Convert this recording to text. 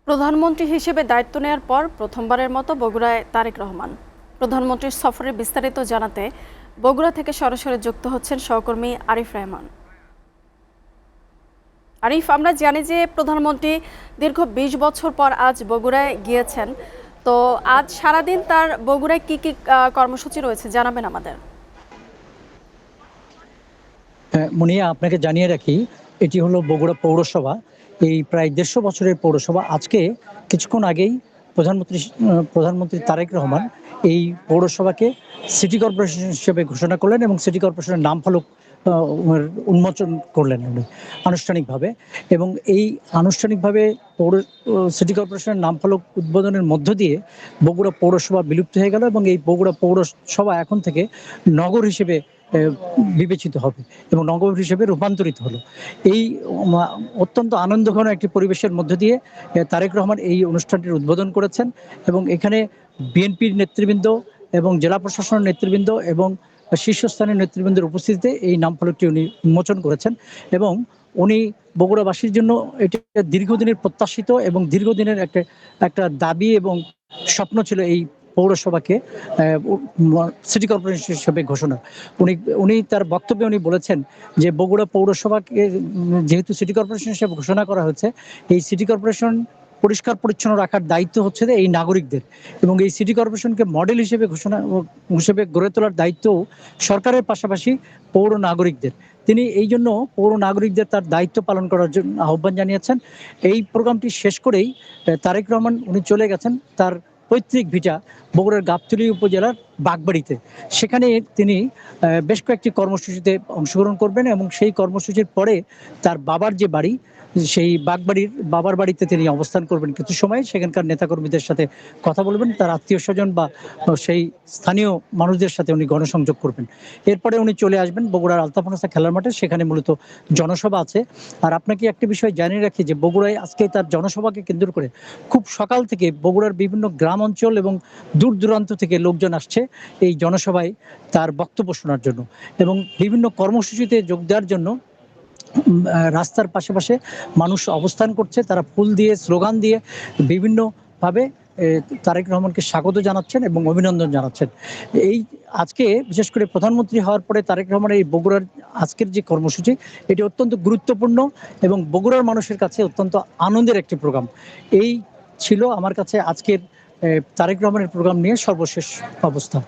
প্রধানমন্ত্রী হিসেবে দায়িত্ব নেয়ার পর প্রথমবারের মতো বগুড়ায় তারেক রহমান। প্রধানমন্ত্রীর সফরের বিস্তারিত জানাতে বগুড়া থেকে সরাসরি যুক্ত হচ্ছেন সহকর্মী আরিফ রহমান। আরিফ, আমরা জানি যে প্রধানমন্ত্রী দীর্ঘ ২০ বছর পর আজ বগুড়ায় গিয়েছেন। তো আজ সারাদিন তার বগুড়ায় কি কি কর্মসূচি রয়েছে জানাবেন আমাদের। মুনিয়া, আপনাকে জানিয়ে রাখি, এটি হলো বগুড়া পৌরসভা। এই প্রায় ১৫০ বছরের পৌরসভা। আজকে কিছুক্ষণ আগেই প্রধানমন্ত্রী তারেক রহমান এই পৌরসভাকে সিটি কর্পোরেশন হিসেবে ঘোষণা করলেন এবং সিটি কর্পোরেশনের নাম ফলক উন্মোচন করলেন উনি আনুষ্ঠানিকভাবে। এবং এই আনুষ্ঠানিকভাবে সিটি কর্পোরেশনের নাম ফলক উদ্বোধনের মধ্য দিয়ে বগুড়া পৌরসভা বিলুপ্ত হয়ে গেল এবং এই বগুড়া পৌরসভা এখন থেকে নগর হিসেবে বিবেচিত হবে এবং নগর হিসেবে রূপান্তরিত হলো। এই অত্যন্ত আনন্দঘন একটি পরিবেশের মধ্য দিয়ে তারেক রহমান এই অনুষ্ঠানটির উদ্বোধন করেছেন এবং এখানে বিএনপির নেতৃবৃন্দ এবং জেলা প্রশাসনের নেতৃবৃন্দ এবং শীর্ষস্থানীয় নেতৃবৃন্দের উপস্থিতিতে এই নাম ফলকটি উনি উন্মোচন করেছেন। এবং উনি বগুড়াবাসীর জন্য এটি দীর্ঘদিনের প্রত্যাশিত এবং দীর্ঘদিনের একটা দাবি এবং স্বপ্ন ছিল এই পৌরসভাকে সিটি কর্পোরেশন হিসেবে ঘোষণা। উনি তার বক্তব্যে উনি বলেছেন যে বগুড়া পৌরসভাকে যেহেতু সিটি কর্পোরেশন হিসেবে ঘোষণা করা হয়েছে, এই সিটি কর্পোরেশন পরিষ্কার পরিচ্ছন্ন রাখার দায়িত্ব হচ্ছে এই নাগরিকদের এবং এই সিটি কর্পোরেশনকে মডেল হিসেবে গড়ে তোলার দায়িত্ব সরকারের পাশাপাশি পৌর নাগরিকদের। তিনি এই জন্য পৌর নাগরিকদের তার দায়িত্ব পালন করার জন্য আহ্বান জানিয়েছেন। এই প্রোগ্রামটি শেষ করেই তারেক রহমান উনি চলে গেছেন তার পৈতৃক ভিটা বগুড়ার গাবতলী উপজেলার বাগবাড়িতে। সেখানে তিনি বেশ কয়েকটি কর্মসূচিতে অংশগ্রহণ করবেন এবং সেই কর্মসূচির পরে তার বাবার যে বাড়ি, সেই বাবার বাড়িতে তিনি অবস্থান করবেন কিছু সময়। সেখানকার নেতাকর্মীদের সাথে কথা বলবেন, তার আত্মীয় স্বজন বা সেই স্থানীয় মানুষদের সাথে উনি গণসংযোগ করবেন। এরপরে উনি চলে আসবেন বগুড়ার আলতাফানাসা খেলার মাঠে, সেখানে মূলত জনসভা আছে। আর আপনাকে একটি বিষয় জানিয়ে রাখি যে বগুড়ায় আজকে তার জনসভাকে কেন্দ্র করে খুব সকাল থেকে বগুড়ার বিভিন্ন গ্রাম অঞ্চল এবং দূর দূরান্ত থেকে লোকজন আসছে এই জনসভায় তার বক্তব্য শোনার জন্য এবং বিভিন্ন কর্মসূচিতে যোগ দেওয়ার জন্য। রাস্তার পাশে মানুষ অবস্থান করছে, তারা ফুল দিয়ে স্লোগান দিয়ে বিভিন্নভাবে তারেক রহমানকে স্বাগত জানাচ্ছেন এবং অভিনন্দন জানাচ্ছেন। এই আজকে বিশেষ করে প্রধানমন্ত্রী হওয়ার পরে তারেক রহমানের এই বগুড়ার আজকের যে কর্মসূচি, এটি অত্যন্ত গুরুত্বপূর্ণ এবং বগুড়ার মানুষের কাছে অত্যন্ত আনন্দের একটি প্রোগ্রাম। এই ছিল আমার কাছে আজকের তারেক রহমানের প্রোগ্রাম নিয়ে সর্বশেষ অবস্থা।